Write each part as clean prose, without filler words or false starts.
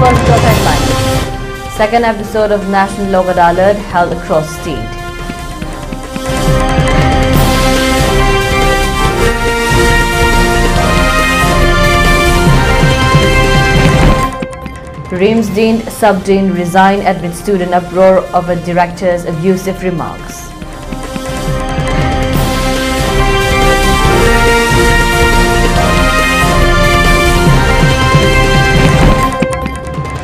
First top headline. Second episode of National Lok Adalat held across state. Reams Dean, Sub-Dean resign amid student uproar over director's abusive remarks.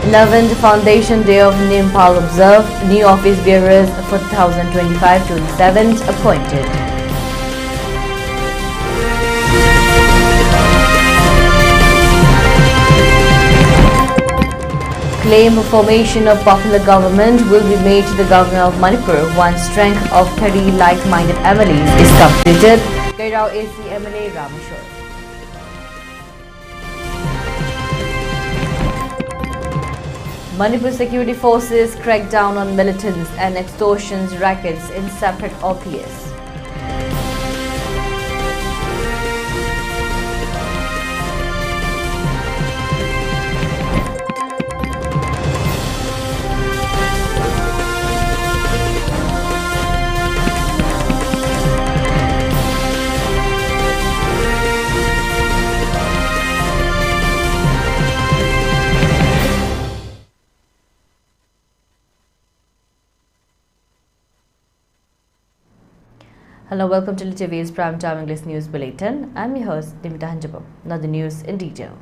Eleventh Foundation Day of NIMPAL observed. New office bearers for 2025-27 appointed. Claim of formation of popular government will be made to the governor of Manipur once strength of 30 like-minded MLAs is completed. Kairao AC MLA Rameshwar. Manipur security forces crack down on militants and extortions rackets in separate OPS. Hello, welcome to ELITETV's Primetime English News Bulletin. I'm your host, Deemita. Now the news in detail.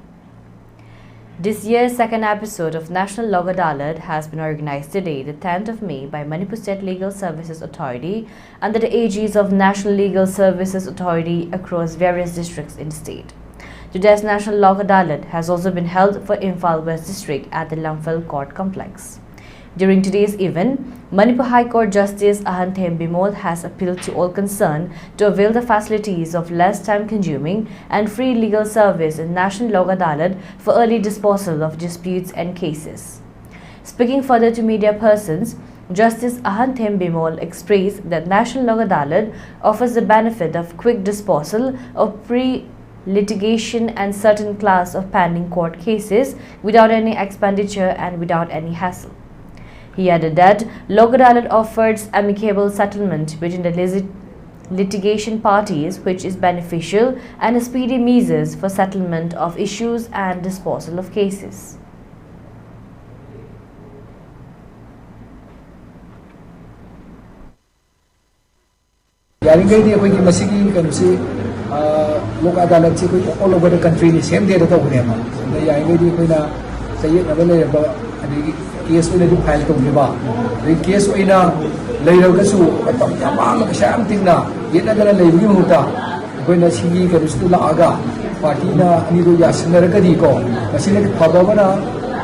This year's second episode of National Lok Adalat has been organized today, the 10th of May, by Manipur State Legal Services Authority under the aegis of National Legal Services Authority across various districts in the state. Today's National Lok Adalat has also been held for Imphal West District at the Lamphal Court Complex. During today's event, Manipur High Court Justice Ahanthem Bimol has appealed to all concerned to avail the facilities of less time-consuming and free legal service in National Lok Adalat for early disposal of disputes and cases. Speaking further to media persons, Justice Ahanthem Bimol expressed that National Lok Adalat offers the benefit of quick disposal of pre-litigation and certain class of pending court cases without any expenditure and without any hassle. He added that Lok Adalat offers amicable settlement between the litigation parties, which is beneficial, and speedy measures for settlement of issues and disposal of cases. Lok Adalat all over the country same day case we file to the case we when the Sigi Karustula Aga, Partina, Nido Yasanaragadico, Masinati Pabavana,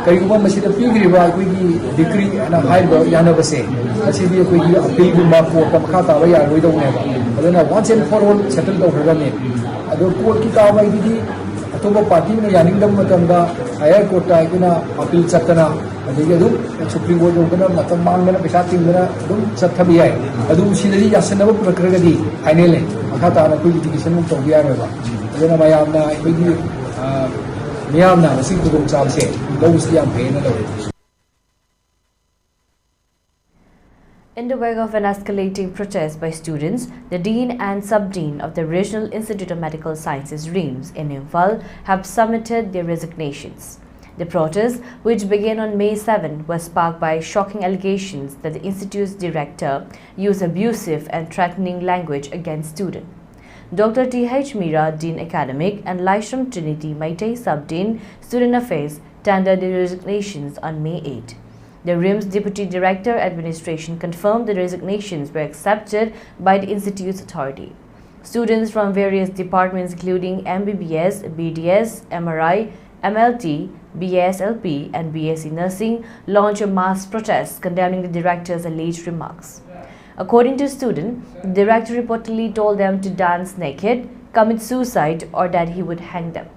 Kayuma Masita Pigriva, decree and a high Yanavase, Masidi appeal to Marco, Kamkata, we don't have. But then once and for all settled over the name. I don't put Kikawa Didi, Atoba Party, Yaningam Matanga, Ayakota, Appeal Satana. Supreme Court Matamanga, Pisating, Satabi, Adum Sinadi Yasanava Prakragadi, Hanele, Akata, Politician of Togiareva. Then Mayamna, Miamna, the Single Salse, those young pain and In the wake of an escalating protest by students, the Dean and Sub-Dean of the Regional Institute of Medical Sciences RIMS in Imphal have submitted their resignations. The protest, which began on May 7, was sparked by shocking allegations that the institute's director used abusive and threatening language against students. Dr. T.H. Mira, Dean Academic, and Lyshram Trinity Maitei Sub-Dean Student Affairs tendered their resignations on May 8. The RIMS Deputy Director Administration confirmed the resignations were accepted by the institute's authority. Students from various departments including MBBS, BDS, MRI, MLT, BSLP and BSc Nursing launched a mass protest condemning the director's alleged remarks. According to a student, the director reportedly told them to dance naked, commit suicide or that he would hang them.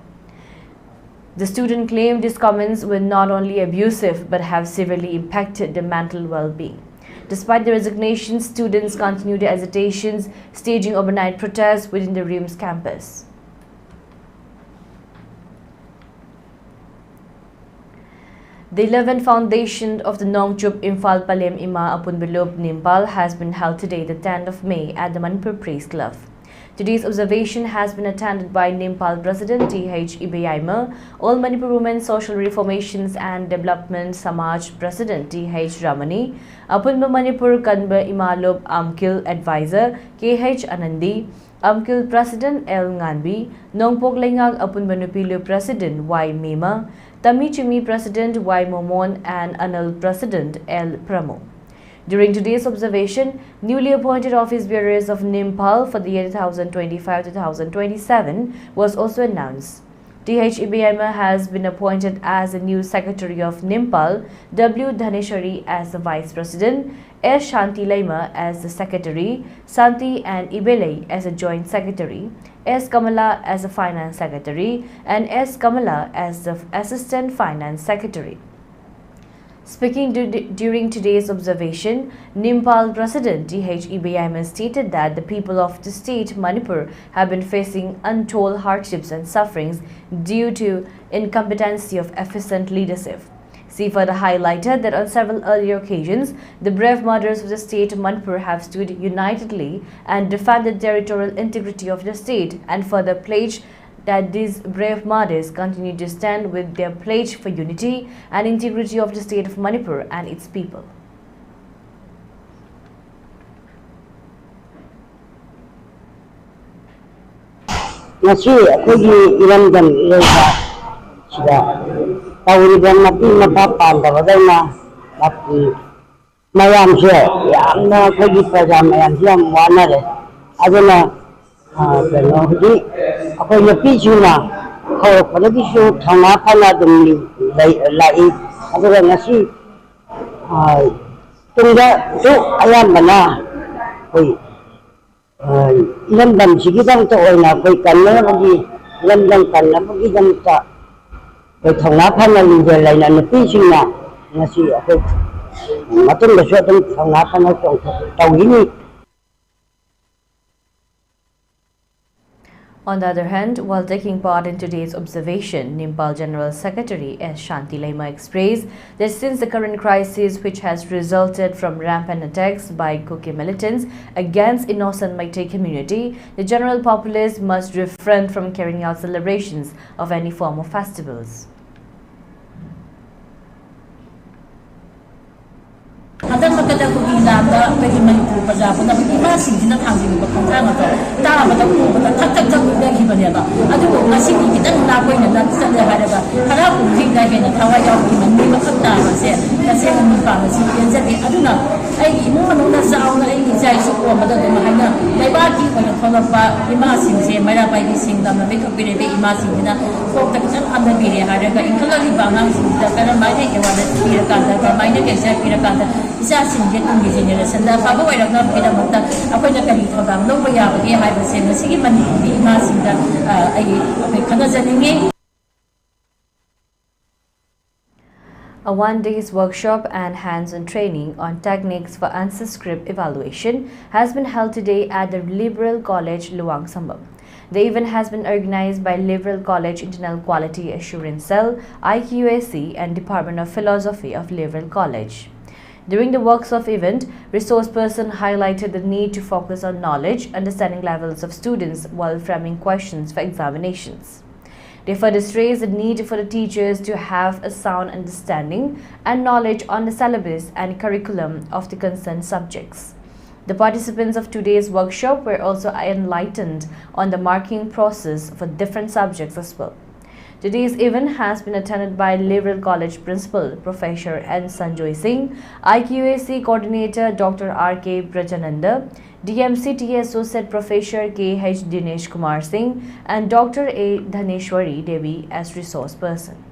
The student claimed these comments were not only abusive but have severely impacted their mental well-being. Despite the resignation, students continued their agitations, staging overnight protests within the RIMS campus. The 11th foundation of the Nongchup Imphal Palem Ima Apunbilub NIMPAL has been held today, the 10th of May, at the Manipur Press Club. Today's observation has been attended by NIMPAL President T.H. Ibeyaima, All Manipur Women Social Reformations and Development Samaj President T.H. Ramani, Apunba Manipur Kanba Imalub Amkil Advisor K.H. Anandi, Amkil President L. Nganbi, Nongpok Lengag Apunba Nupilu President Y. Mema, Tamichumi President Y. Momon and Anil President L. Pramo. During today's observation, newly appointed office bearers of NIMPAL for the year 2025-2027 was also announced. T.H. Ibeyaima has been appointed as the new Secretary of NIMPAL, W. Dhaneshwari as the Vice President, S. Shanti Laima as the Secretary, Santi and Ibele as the Joint Secretary, S. Kamala as the Finance Secretary, and S. Kamala as the Assistant Finance Secretary. Speaking during today's observation, NIMPAL President T.H. Ibeyaima stated that the people of the state Manipur have been facing untold hardships and sufferings due to incompetency of efficient leadership. He further highlighted that on several earlier occasions, the brave mothers of the state Manipur have stood unitedly and defended territorial integrity of the state, and further pledged that these brave mothers continue to stand with their pledge for unity and integrity of the state of Manipur and its people. Aku lebih cuma kalau lebih so thana thana demi lai aku nasi tunggu tu ayam mana koi ilam dam sigi dam tu orang koi kanna bagi ilam dam kanna bagi dam ta koi thana thana lihat lai na lebih cuma nasi aku matun besok tu thana thana tu tahu ini. On the other hand, while taking part in today's observation, NIMPAL General Secretary S. Shanti Laima expressed that since the current crisis, which has resulted from rampant attacks by Kuki militants against innocent Meitei community, the general populace must refrain from carrying out celebrations of any form of festivals. Ada makada ko ginada pwede Manipur pa Japan na imasing din ang hangin ko kung tama to tama to ko tak na giba niya ba ado ko nasing kita na ko na sa na hada para ko higda na tawa yaw ko man ni makata kasi ni pa si yan sa ado na ay mo ano na sa na ay isay so ko madad mo hanga may ba ki ko na thola pa imasing se mara pa ising dam na ko pine imasing na ko tak sa anda bire hada ka inkala ri ba ngang sinda pero may ne wala pira ka da may ne kesa pira ka isa sinjit ng generation na pabaway lang na pinamata ako na kalito ba no ba ya ba ay ba se sige man di imasing da ay kana janingi. A one-day's workshop and hands-on training on techniques for answer script evaluation has been held today at the Liberal College, Luang Sambam. The event has been organized by Liberal College Internal Quality Assurance Cell, IQAC, and Department of Philosophy of Liberal College. During the workshop event, resource person highlighted the need to focus on knowledge, understanding levels of students while framing questions for examinations. They further stressed the need for the teachers to have a sound understanding and knowledge on the syllabus and curriculum of the concerned subjects. The participants of today's workshop were also enlightened on the marking process for different subjects as well. Today's event has been attended by Liberal College Principal Professor N. Sanjoy Singh, IQAC Coordinator Dr. R.K. Brajananda, DMCT Associate Professor K.H. Dinesh Kumar Singh, and Dr. A. Dhaneshwari Devi as resource person.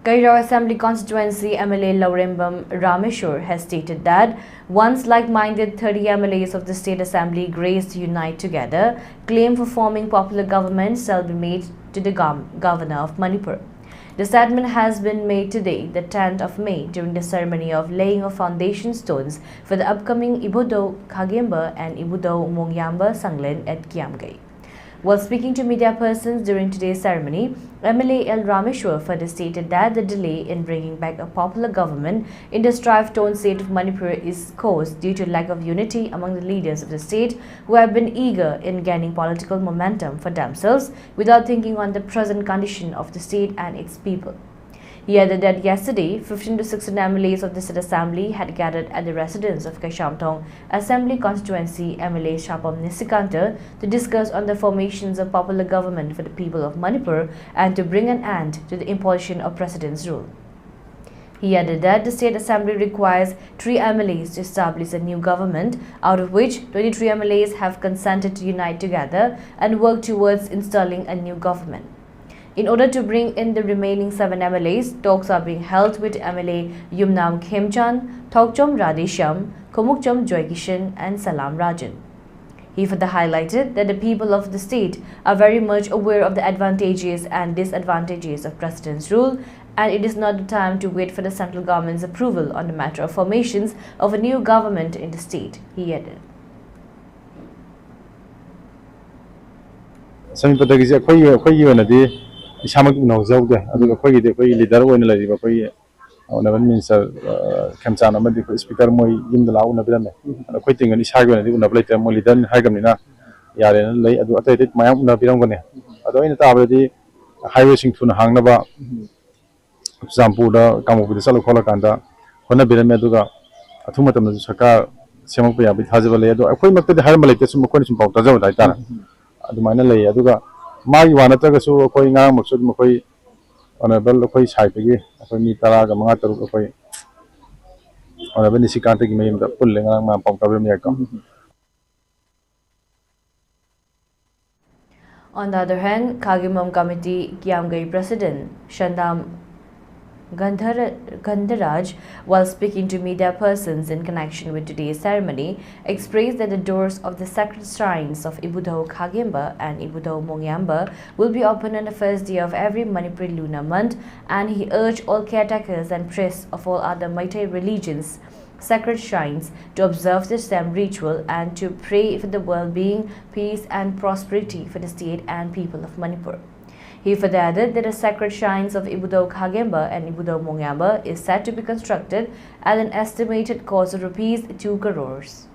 Kairao Assembly Constituency MLA Laurembam Rameshwar has stated that once like-minded 30 MLAs of the State Assembly graced unite together, claim for forming popular government shall be made to the Governor of Manipur. The statement has been made today, the 10th of May, during the ceremony of laying of foundation stones for the upcoming Ibudo Kagemba and Ibudo Mongyamba Sanglen at Kiamgay. While speaking to media persons during today's ceremony, MLA L. Rameshwar further stated that the delay in bringing back a popular government in the strife-torn state of Manipur is caused due to lack of unity among the leaders of the state, who have been eager in gaining political momentum for themselves without thinking on the present condition of the state and its people. He added that yesterday, 15 to 16 MLAs of the State Assembly had gathered at the residence of Kaishamthong Assembly Constituency MLA Shapam Nisikanta to discuss on the formations of popular government for the people of Manipur and to bring an end to the imposition of President's rule. He added that the State Assembly requires 3 MLAs to establish a new government, out of which 23 MLAs have consented to unite together and work towards installing a new government. In order to bring in the remaining 7 MLAs, talks are being held with MLA Yumnam Khemchan, Thokchom Radhesham, Komukchom Joykishan and Salam Rajan. He further highlighted that the people of the state are very much aware of the advantages and disadvantages of President's rule, and it is not the time to wait for the central government's approval on the matter of formations of a new government in the state, he added. Isamak Nozaude, Aduka, leader, when Lady Honorable Minister Kamsan, Medical Speaker Moy in the Launa Brame, and quitting an Ishagan, and later Molidan Hagamina, Yaren lay advertised my own Nabirangone. Although in the Tabadi, highway sing to Hangnaba, Zampuda, come up with the Salakolakanda, Honabimeduga, Atumatam Saka, Samopia, with Hazavaledo, I quite the Harmalate, some question about Tazavata, the minor lay Aduga. Magi wana ta gasu akoi nga maksud makoi honorable akoi saipegi akoi mi tara ga manga taru akoi honorable nisikante gi mayim da pulle nga ma pam kabem yakam. On the other hand, Kagimam Committee Kiamgai President Shandam Gandharaj, while speaking to media persons in connection with today's ceremony, expressed that the doors of the sacred shrines of Ibudho Khagemba and Ibudho Mongyamba will be open on the first day of every Manipuri lunar month, and he urged all caretakers and priests of all other Meitei religions sacred shrines to observe the same ritual and to pray for the well-being, peace and prosperity for the state and people of Manipur. He further added that the sacred shrines of Ibudho Khagemba and Ibudho Mongyamba is said to be constructed at an estimated cost of rupees 2 crores.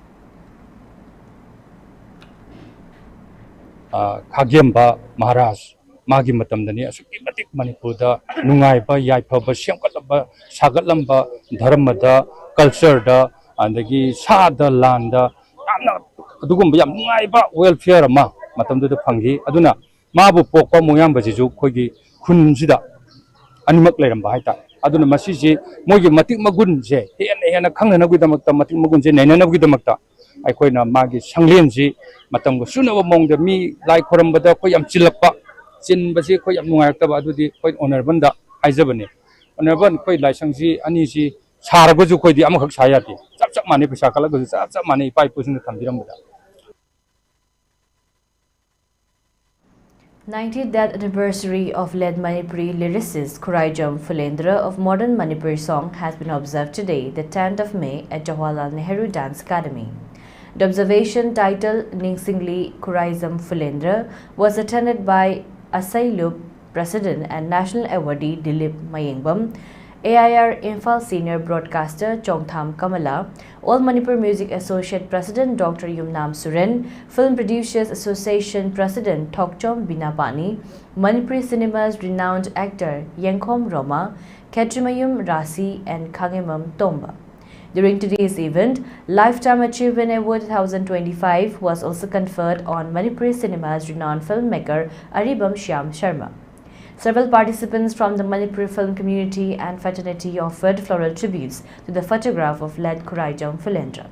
Khagemba Maharaj Magi Matamdani Asuki Matik Manipurda Nungaiba Yaipaba Shamkalaba Sagatlamba Dharmada culture da andagi Sada landa Dugumba Nungaiba welfare ma Matamdu the Pangi Aduna Mabu Pokwa Moyamba Jizu Kogi Kunjida Animak Lam Baita Aduna Masiji Mogi Matik Magunje and a Kangana with the Matik Magunje Nana with the Makta I Koina Magi Sanglenji Matango sooner among the me like Korambada Koyam Chilapa Chin Basi Koyam Nuartaba Dudi Koy Honorabanda Izabani Honoraban Koy Lysangji Anisi Saragozu Koy the Amak Sayati Chap Mani Pisakala goes up money 5% of Tambiramada. 90th death anniversary of lead Manipuri lyricist Kuraijam Fulendra of modern Manipuri song has been observed today, the 10th of May at Jawaharlal Nehru Dance Academy. The observation titled Ningsingli Kuraijam Fulendra was attended by Asailup President and National Awardee Dilip Mayengbam, AIR Infal Senior Broadcaster Chongtham Kamala, All Manipur Music Associate President Dr. Yumnam Suren, Film Producers Association President Thokchom Binapani, Manipuri Cinema's renowned actor Yengkhom Roma, Ketrimayum Rasi and Khagemam Tomba. During today's event, Lifetime Achievement Award 2025 was also conferred on Manipuri Cinema's renowned filmmaker Aribam Shyam Sharma. Several participants from the Manipuri film community and fraternity offered floral tributes to the photograph of lead Kuraijam Fulendra.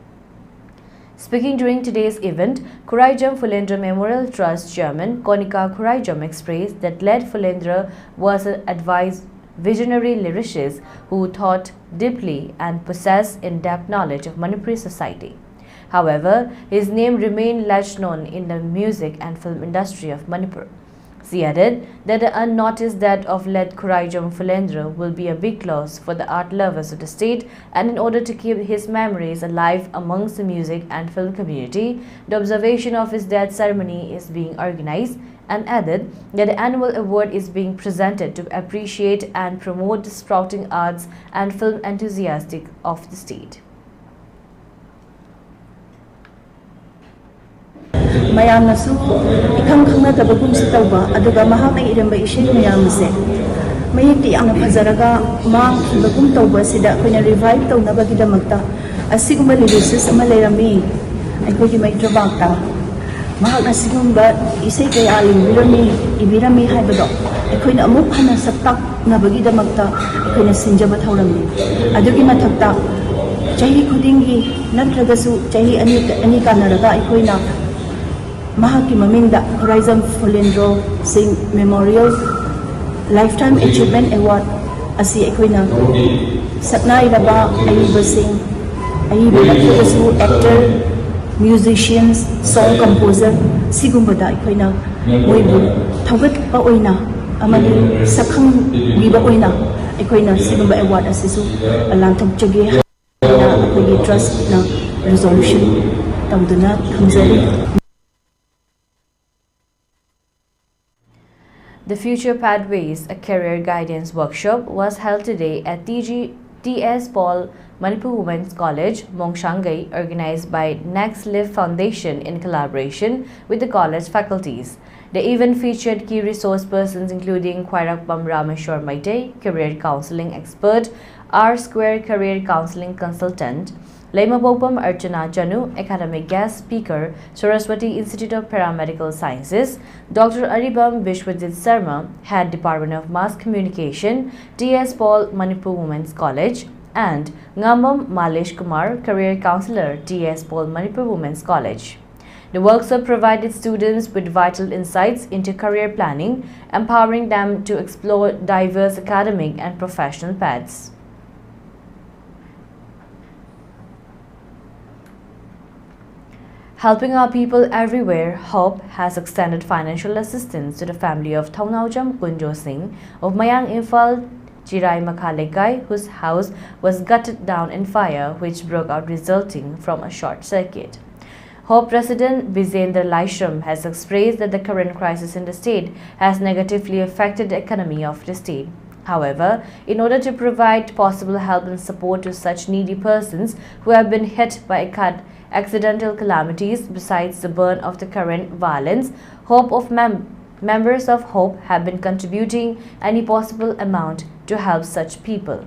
Speaking during today's event, Kuraijam Fulendra Memorial Trust Chairman Konika Kuraijam expressed that lead Fulendra was an advised visionary lyricist who thought deeply and possessed in-depth knowledge of Manipuri society. However, his name remained less known in the music and film industry of Manipur. She added that the unnoticed death of late Khuraijam Fulendra will be a big loss for the art lovers of the state, and in order to keep his memories alive amongst the music and film community, the observation of his death ceremony is being organized, and added that the annual award is being presented to appreciate and promote the sprouting arts and film enthusiasts of the state. mayamnasu ikhang khangna tabagum sitawba aduga mahakna iramba ishay mayamse mayekti yamna phajaraga mang khibagum tawba sida koina revive tawnabagi damakta asiguma lyricist ama leirami aikogi maitrabakta mahakna sigumba isay kaya limbirami ibirami haibado aikoina amuk hana saktak nabagi damakta aikoina sinjaba thawrami adugi mathakta chahi khudingi natragasu chahi ani kanaraga aikoina Mahaki Mamingda Khuraijam Fulendra Singh Memorial Lifetime Achievement Award Asi Aikoina Saknai Raba Ayiba Singh Ayiba Natragasu actor, musicians, song composer Sigumbada Aikoina Moibu Thagat Pa Oina Amani Sakhang Biba Oina Aikoina Sigumba Award Asisu Alantok Jage Aikoigi Trust na resolution Tawduna Kamzari. The Future Pathways, a career guidance workshop, was held today at T.S. Paul Manipur Women's College, Mongshangai, organized by Next Live Foundation in collaboration with the college faculties. The event featured key resource persons including Khairakpam Rameshwar Maite, career counseling expert, R Square career counseling consultant, Laimabopam Archana Chanu, academic guest speaker, Saraswati Institute of Paramedical Sciences, Dr. Aribam Vishwadit Sarma, Head Department of Mass Communication, T.S. Paul Manipur Women's College, and Ngambam Malesh Kumar, career counselor, T.S. Paul Manipur Women's College. The workshop provided students with vital insights into career planning, empowering them to explore diverse academic and professional paths. Helping our people everywhere, HOPE has extended financial assistance to the family of Thaunaujam Kunjo Singh of Mayang Imphal Chirai Makhalekai, whose house was gutted down in fire which broke out resulting from a short circuit. HOPE President Bizendra Laishram has expressed that the current crisis in the state has negatively affected the economy of the state. However, in order to provide possible help and support to such needy persons who have been hit by accidental calamities besides the burn of the current violence, HOPE of members of HOPE have been contributing any possible amount to help such people.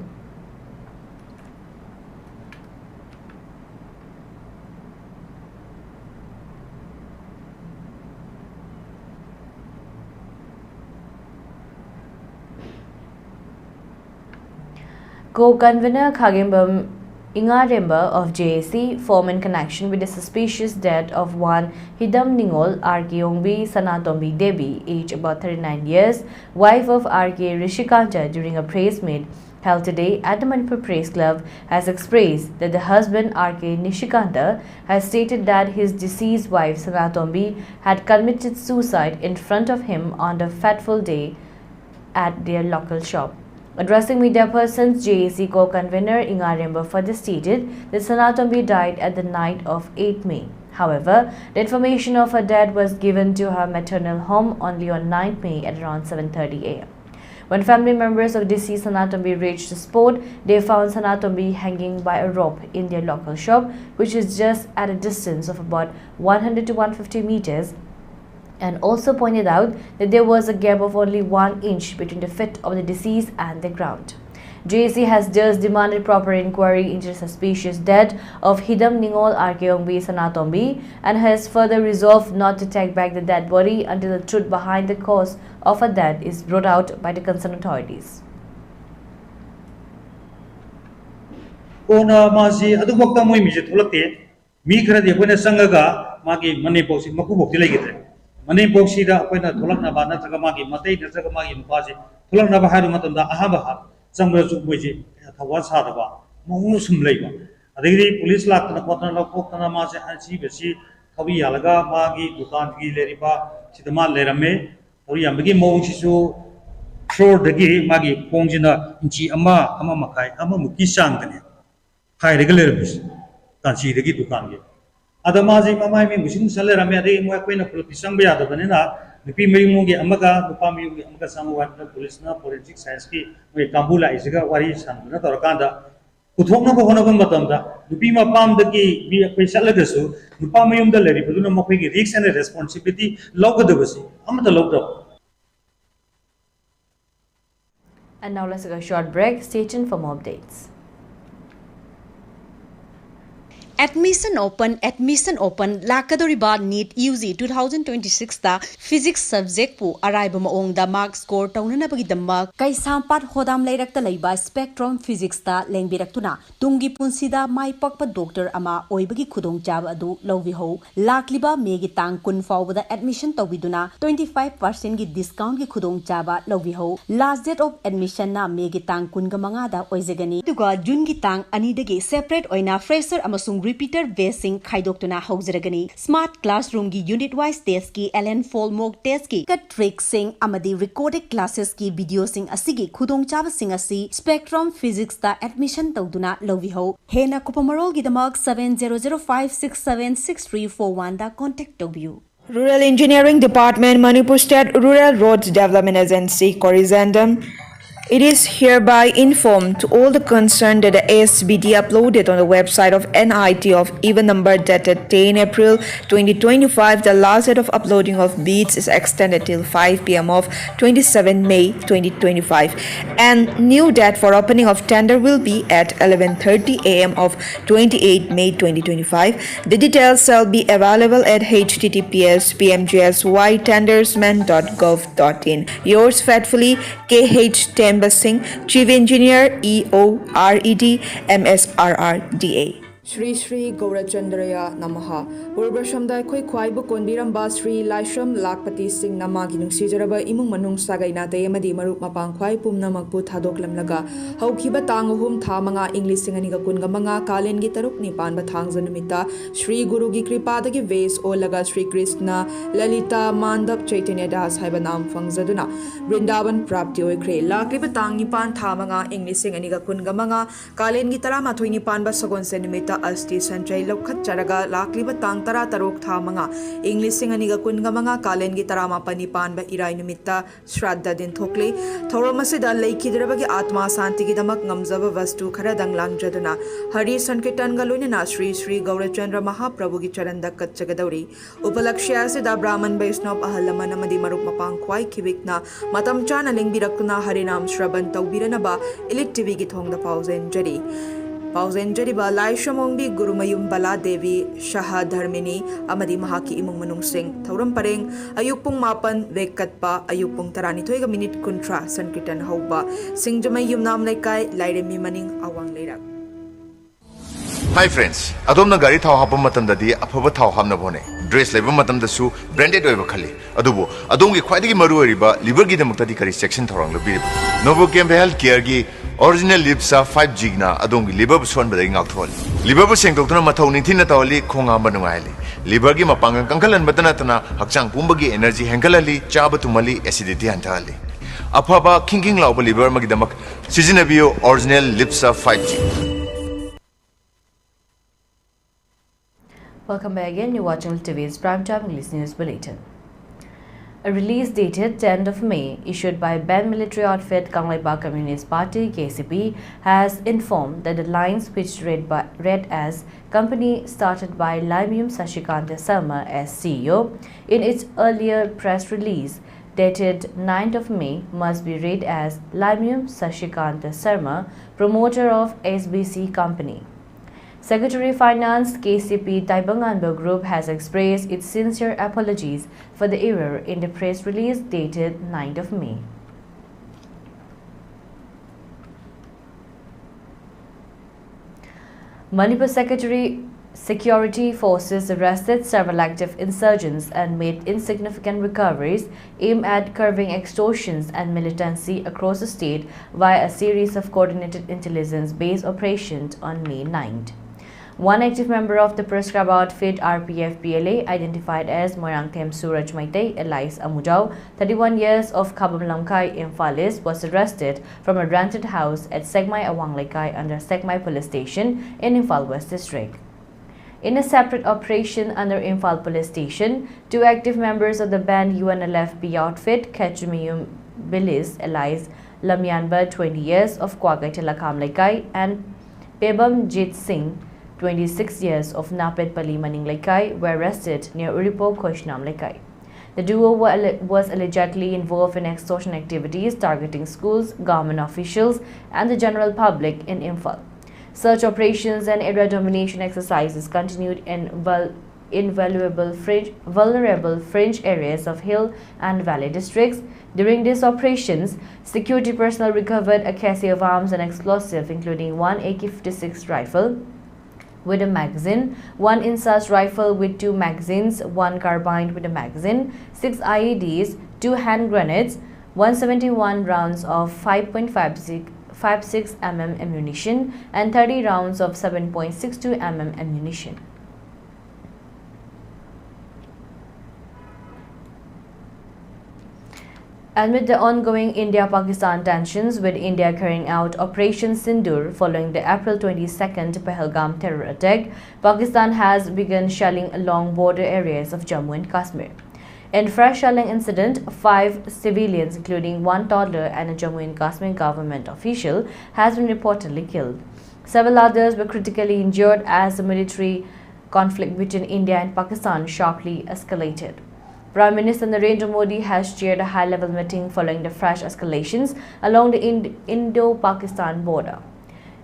Co-convener Khagembam Ingaremba of JAC formed in connection with the suspicious death of one Hidam Ningol Arkeongbi Sanatombi Devi, aged about 39 years, wife of RK Rishikanta, during a press meet held today at the Manipur Press Club, has expressed that the husband RK Nishikanta has stated that his deceased wife Sanatombi had committed suicide in front of him on the fateful day at their local shop. Addressing media persons, JAC co-convener Ingaremba further stated that Sanatombi died at the night of 8 May. However, the information of her death was given to her maternal home only on 9 May at around 7:30 a.m. When family members of deceased Sanatombi reached the spot, they found Sanatombi hanging by a rope in their local shop, which is just at a distance of about 100 to 150 meters, and also pointed out that there was a gap of only 1 inch between the feet of the deceased and the ground. JAC has just demanded proper inquiry into the suspicious death of Hidam Ningol Arkeongbi Sanatombi and has further resolved not to take back the dead body until the truth behind the cause of her death is brought out by the concerned authorities. Ona masi adu wakta moi mi je thulakte mi khara de koina sangaga magi mane boksi maku bokti legite mane boksi da koina thulakna ba na traga magi matei na traga magi mupasi thulakna ba haru matam da aha ba samra su moji thawa sa da ba mong sum leiba adigi police lakna kotna lokna masi ansi besi thabi yalaga magi dukan gi leriba sidama lerame ꯊꯧꯔꯤ ꯌꯥꯝꯕꯒꯤ ꯃꯑꯣꯡꯁꯤꯁꯨ ꯐ꯭ꯂꯣꯔꯗꯒꯤ ꯃꯥꯒꯤ ꯈꯣꯡꯁꯤꯅ inch ꯑꯃ ꯃꯈꯥꯏ ꯑꯃꯃꯨꯛꯀꯤ ꯆꯥꯡꯗꯅꯦ ꯍꯥꯏꯔꯒ ꯂꯩꯔꯝꯃꯤꯁꯦ ꯀꯥꯟꯆꯤꯗꯒꯤ ꯗꯨꯀꯥꯟꯒꯤ ꯑꯗ ꯃꯥꯁꯤ ꯃꯃꯥꯏ ꯃꯤꯡꯕꯨꯁꯤꯡ ꯆꯠ ꯂꯩꯔꯝꯃꯦ ꯑꯗꯒꯤ ꯃꯣꯏ ꯑꯩꯈꯣꯏꯅ ꯄꯨꯂꯞꯇꯤ ꯆꯪꯕ ꯌꯥꯗꯕꯅꯤꯅ ꯅꯨꯄꯤ ꯃꯌꯨꯝꯒꯤ ꯑꯃꯒ ꯅꯨꯄꯥ ꯃꯌꯨꯝꯒꯤ ꯑꯃꯒ ꯆꯪꯕ ꯋꯥꯅꯤꯅ ꯄꯨꯂꯤꯁꯅ ꯐꯣꯔꯦꯟꯁꯤꯛ ꯁꯥꯏꯟꯁꯀꯤ ꯃꯣꯏ ꯀꯥꯡꯕꯨ ꯂꯥꯛꯏꯁꯤꯒ ꯋꯥꯔꯤ ꯁꯥꯟꯅꯗꯨꯅ ꯇꯧꯔꯀꯥꯟꯗ ꯄꯨꯊꯣꯛꯅꯕ ꯍꯣꯠꯅꯕ ꯃꯇꯝꯗ ꯅꯨꯄꯤ ꯃꯄꯥꯝꯗꯒꯤ ꯃꯤ ꯑꯩꯈꯣꯏ ꯆꯠꯂꯒꯁꯨ ꯅꯨꯄꯥ ꯃꯌꯨꯝꯗ ꯂꯩꯔꯤꯕꯗꯨꯅ ꯃꯈꯣꯏꯒꯤ ꯔꯤꯛꯁ ꯑꯦꯟड ꯔꯦꯁꯄꯣꯟꯁꯤꯕꯤꯂꯤꯇꯤ ꯂꯧꯒꯗꯕꯁꯤ ꯑꯃꯠꯇ ꯂꯧꯗꯕ. And now let's take a short break. Stay tuned for more updates. Admission open lakadoriba NEET UG 2026 ta physics subject pu araiba maong da mark score taunana bagi damma kaisampat hodam leirakta leiba spectrum physics ta lengbiraktuna tungi punsida mai pakpa doctor ama oibagi khudong jab adu lowi ho lakliba megi tang kun fawbada admission tawiduna 25% gi discount gi khudong jaba lowi ho last date of admission na megi tang kun ga manga da oizegani duga june gi tang ani dagi separate oina fresher amasung repeater basing khaidokuna haujaragani smart classroom gi unit wise test ki LN Fall mock test ki kat trick sing amadi recorded classes ki video sing asigi khudong chaba sing asi spectrum physics ta admission tawduna lowi ho hena kupamarol gi damak 7005676341 da contact tobiu. Rural Engineering Department, Manipur State Rural Roads Development Agency, Corrigendum. It is hereby informed to all the concerned that the ASBD uploaded on the website of NIT of even number dated 10 April 2025. The last date of uploading of bids is extended till 5 p.m. of 27 May 2025. And new date for opening of tender will be at 11:30 a.m. of 28 May 2025. The details shall be available at https://pytendersman.gov.in. Yours faithfully, KH Basing, Chief Engineer, EORED, MSRRDA. Shri Shri Gaurachandraya Namaha. Purbrashamda Koi Kwaibu Konbiramba Sri Laisham Lakpati Singh Namagi Nungsijaraba Imung Manung Sagaina Tayamadi Marup Mapang Kwai Pumna Magpu Thadok Lamlaga. Haukiba Tanguhum Thamanga English Singaniga Kungamanga Kalen Gitaruk Nipan Bathangzanumita Shri Guru Gi Kripadagi Vase Olaga Shri Krishna Lalita Mandap Chaitanya Das Haibanam Fangzaduna Brindavan Prapti Oikre Lakliba Tang Nipan Thamanga English Singaniga Kungamanga Kalen Gitarama Twinipan Basagon Senimita Asti Sanjay Lokhat Charaga Lakliba Tang Tara Tarok Thamanga English Singaniga Kungamanga Kalen Gitarama Panipan ba Irai Numita Shraddha Din Thokle Thoromasida Laikidrabagi Atma Santi Gidamak Ngamzava Vastu Kharadang Langjaduna Hari Sankirtan Galunina Sri Sri Gaurachandra Mahaprabhu Gi Charanda Katchagadauri Upalakshya Sida Brahman Vaishnava Ahalaman Amadi Marup Mapang Kwai Kibikna Matam Chana Lingbirakuna Harinam Shraban Taubiranaba ELITETV gi Thongda Pauzen Jari Pauzen Jariba Laishamongbi Gurumayum Bala Devi Shaha Dharmini Amadi Mahaki Imung Manung Singh Thauram Pareng Ayupung Mapan Vekatpa Ayupung Tarani Toiga Minute Kuntra Sankirtan Hauba Singjamay Nam Laikai Lairemi Maning Awang Leirak. Hi friends, Adomna Gari Thao Hapam Matamdadi Apava Thao Hamna Bone. Dress Labor Matamdasu, branded over Kali. Adubo, Adongi Quadi Maru Riba, Libergi the Mutadi section Thorang Lubi. Novo Camp Health Care Original Lipsa 5 Gigna, Adongi Liber Swan Beding Outfall. Liber Sing Doctor Matoni Tinatoli, Konga Manuali. Libergi Mapanga Kankal and Batanatana, Hakchang Pumbagi Energy Hankalali, Chabatumali, Acidity Antali. Apaba King Lauba Liber Magidamak, Seasonabio Original Lipsa 5G. Welcome back again. You're watching ELITETV's Primetime English News Bulletin. A release dated 10th of May, issued by Ben military outfit Kanglaiba Communist Party (KCP), has informed that the lines, which read as "Company started by Lamium Sashikanta Sarma as CEO," in its earlier press release dated 9th of May, must be read as Lamium Sashikanta Sarma, promoter of SBC Company. Secretary Finance KCP Taibanganbo Group has expressed its sincere apologies for the error in the press release dated 9th of May. Manipur Security Forces arrested several active insurgents and made insignificant recoveries aimed at curbing extortions and militancy across the state via a series of coordinated intelligence-based operations on May 9th. One active member of the proscribed outfit RPF-PLA, identified as Moirangthem Suraj Maitei Elias Amujau, 31 years of Kabam Lamkai Imphalis, was arrested from a rented house at Segmai Awanglekai under Segmai Police Station in Imphal West District. In a separate operation under Imphal Police Station, two active members of the banned UNLFP outfit, Kachumiyum Bilis Elias Lamyanba, 20 years of Kwagai Telakam Lekai, and Pebam Jit Singh, 26 years of Napet Pali Maning Lekai, were arrested near Uripo, Koshnam Lekai. The duo was allegedly involved in extortion activities targeting schools, government officials, and the general public in Imphal. Search operations and area domination exercises continued in vulnerable fringe areas of hill and valley districts. During these operations, security personnel recovered a cache of arms and explosives, including one AK-56 rifle with a magazine, one Insas rifle with 2 magazines, one carbine with a magazine, 6 IEDs, 2 hand grenades, 171 rounds of 5.56 mm ammunition, and 30 rounds of 7.62 mm ammunition. Amid the ongoing India-Pakistan tensions, with India carrying out Operation Sindoor following the April 22nd Pahalgam terror attack, Pakistan has begun shelling along border areas of Jammu and Kashmir. In fresh shelling incident, 5 civilians, including 1 toddler and a Jammu and Kashmir government official, has been reportedly killed. Several others were critically injured as the military conflict between India and Pakistan sharply escalated. Prime Minister Narendra Modi has chaired a high-level meeting following the fresh escalations along the Indo-Pakistan border.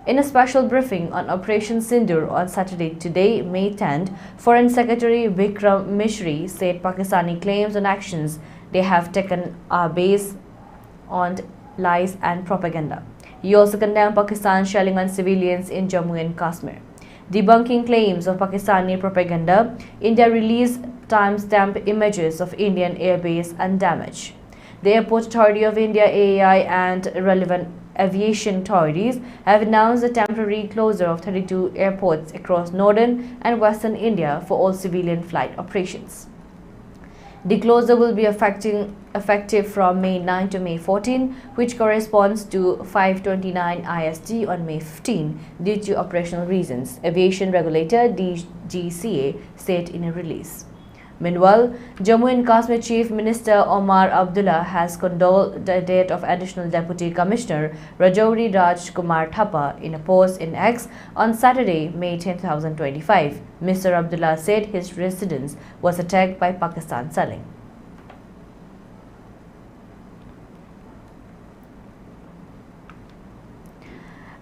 In a special briefing on Operation Sindoor on Saturday today, May 10th, Foreign Secretary Vikram Misri said Pakistani claims and actions they have taken are based on lies and propaganda. He also condemned Pakistan's shelling on civilians in Jammu and Kashmir. Debunking claims of Pakistani propaganda, India released time-stamped images of Indian airbase and damage. The Airport Authority of India, AAI, and relevant aviation authorities have announced the temporary closure of 32 airports across northern and western India for all civilian flight operations. The closure will be effective from May 9 to May 14, which corresponds to 5:29 IST on May 15 due to operational reasons, aviation regulator DGCA said in a release. Meanwhile, Jammu and Kashmir Chief Minister Omar Abdullah has condoled the death of Additional Deputy Commissioner Rajouri Raj Kumar Thapa in a post in X on Saturday, May 10, 2025. Mr. Abdullah said his residence was attacked by Pakistan selling.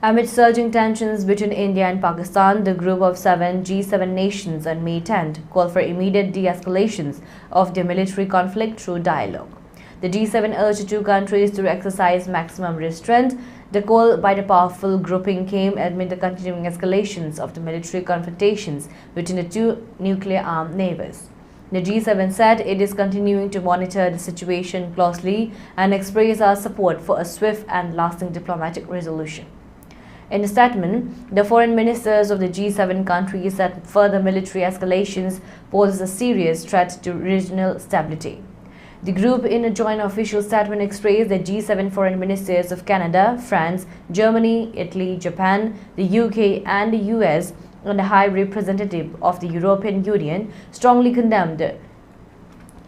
Amid surging tensions between India and Pakistan, the group of 7 G7 nations on May 10th called for immediate de-escalations of the military conflict through dialogue. The G7 urged 2 countries to exercise maximum restraint. The call by the powerful grouping came amid the continuing escalations of the military confrontations between the 2 nuclear-armed neighbors. The G7 said it is continuing to monitor the situation closely and express our support for a swift and lasting diplomatic resolution. In a statement, the foreign ministers of the G7 countries said further military escalations poses a serious threat to regional stability. The group, in a joint official statement, expressed that G7 foreign ministers of Canada, France, Germany, Italy, Japan, the UK and the US and the High Representative of the European Union strongly condemned the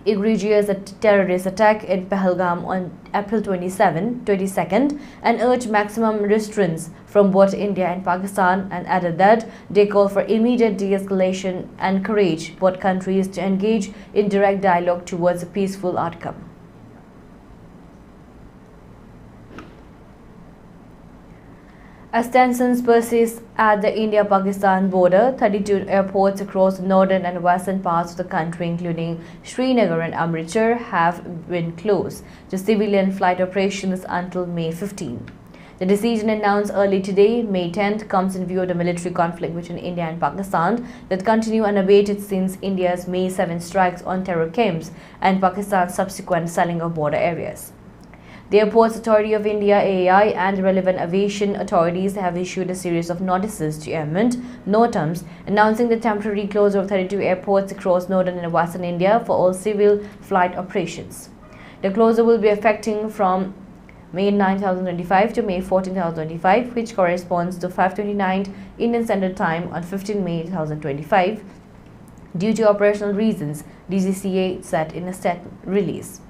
egregious terrorist attack in Pahalgam on April 22nd and urged maximum restraints from both India and Pakistan, and added that they call for immediate de-escalation and encourage both countries to engage in direct dialogue towards a peaceful outcome. As tensions persist at the India-Pakistan border, 32 airports across the northern and western parts of the country, including Srinagar and Amritsar, have been closed to civilian flight operations until May 15. The decision announced early today, May 10th, comes in view of the military conflict between India and Pakistan that continue unabated since India's May 7 strikes on terror camps and Pakistan's subsequent selling of border areas. The Airports Authority of India (AAI) and relevant aviation authorities have issued a series of notices to airmen, NOTAMs, announcing the temporary closure of 32 airports across northern and western India for all civil flight operations. The closure will be affecting from May 9, 2025 to May 14, 2025, which corresponds to 5:29 Indian Standard Time on 15 May 2025, due to operational reasons, DGCA said in a statement release.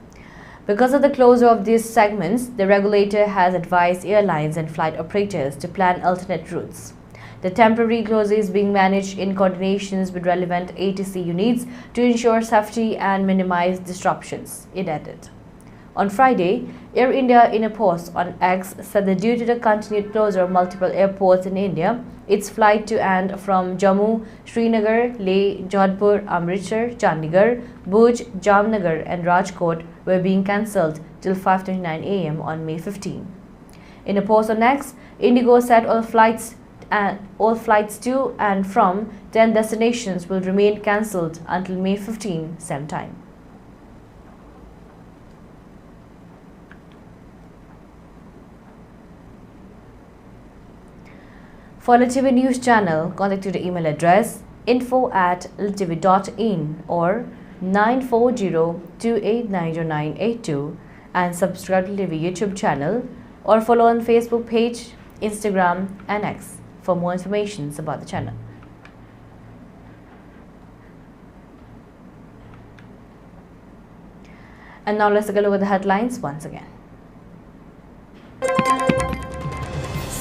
Because of the closure of these segments, the regulator has advised airlines and flight operators to plan alternate routes. The temporary closure is being managed in coordination with relevant ATC units to ensure safety and minimize disruptions, it added. On Friday, Air India, in a post on X, said that due to the continued closure of multiple airports in India, its flight to and from Jammu, Srinagar, Leh, Jodhpur, Amritsar, Chandigarh, Bhuj, Jamnagar and Rajkot were being cancelled till 5:29 am on May 15. In a post on X, Indigo said all flights to and from 10 destinations will remain cancelled until May 15, same time. For ELITETV News Channel, contact to the email address info@elitv.in or 9402890982 and subscribe to ELITETV YouTube channel or follow on Facebook page, Instagram and X for more information about the channel. And now let's take a look at the headlines once again.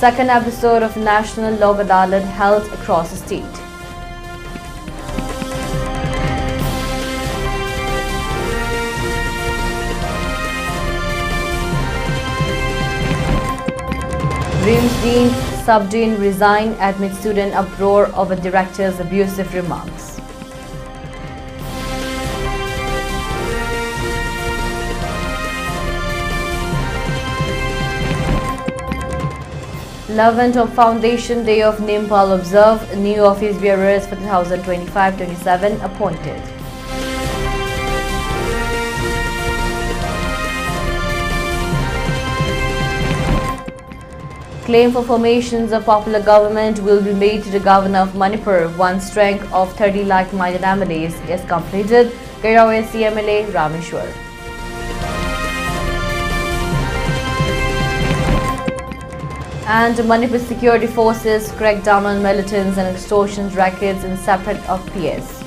Second episode of National Lok Adalat held across the state. RIMS Dean, Sub-Dean resign amid student uproar over director's abusive remarks. Eleventh Foundation Day of NIMPAL observed, new office bearers for 2025-27 appointed. Claim for formations of popular government will be made to the Governor of Manipur once strength of 30 like-minded MLAs is completed, Kairawa CMLA Rameshwar. And Manipur security forces crack down on militants and extortion rackets in separate of PS.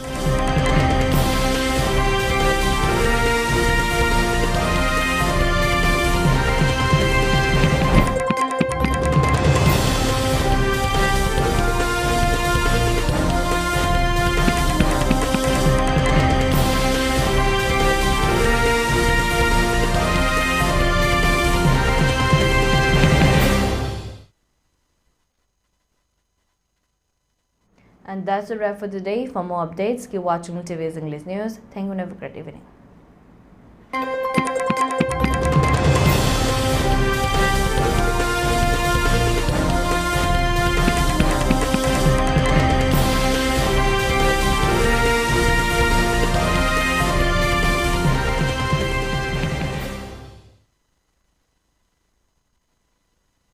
And that's a wrap for today. For more updates, keep watching TV's English News. Thank you and have a great evening.